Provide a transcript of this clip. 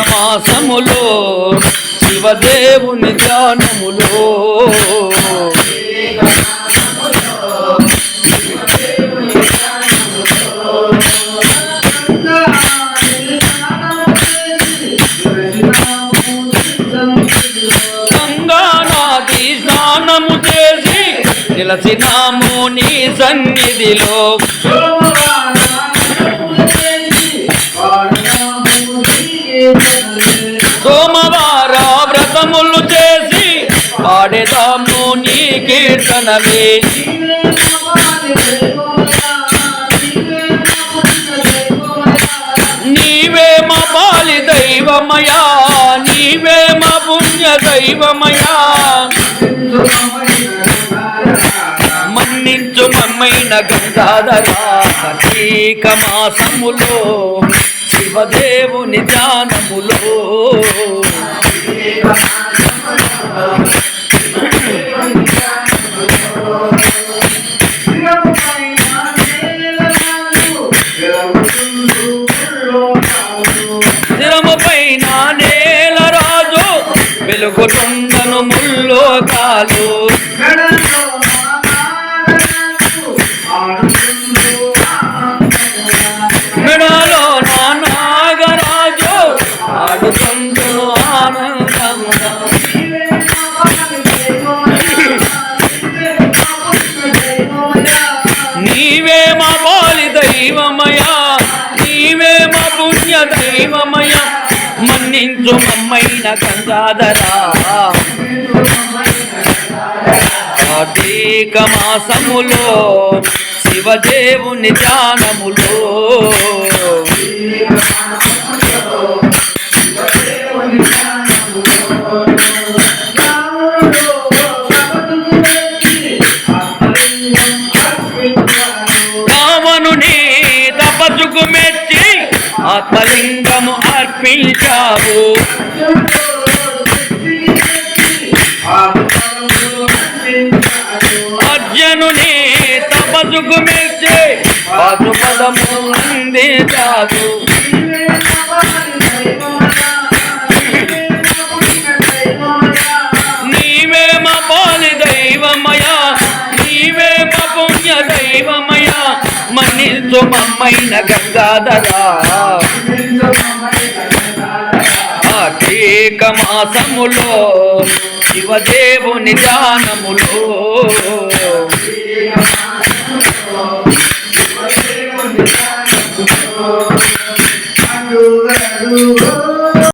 మాసములో శివదేవుని ధ్యానములో గంగానది స్నానము చేసి నిలసినాము నీ సన్నిధిలో సోమవార వ్రతములు చేసి పాడేదాము నీ కీర్తనలే నీవే మా పాలి దైవమయా నీవే మా పుణ్య దైవమయా మన్నించు మమ్మైన గంగాధరా కార్తీక మాసములో శివదేవుని ధ్యానములో శిరముపైన నేలరాజు వెలుగుతుండను ముల్లోకాలు మెడలో నా నాగరాజు ఆడుతుండను ఆనందముగా నీవే మా బాలి దైవమయా నీవే మా పుణ్య దైవమయా మన్నించు మమ్మైన గంగాధరా కార్తీక మాసములో శివదేవుని ధ్యానములో రావణుని తపస్సుకు మెచ్చి ఆత్మలింగము అర్పించావు అర్జునుని తపస్సుకు మెచ్చి పాశుపదము అందించావు నీవే మా పాలి దైవమయా నీవే మా పుణ్య దైవమయా మన్నించు మమ్మైన గంగాధరా కార్తీక మాసములో శివదేవుని ధ్యానములో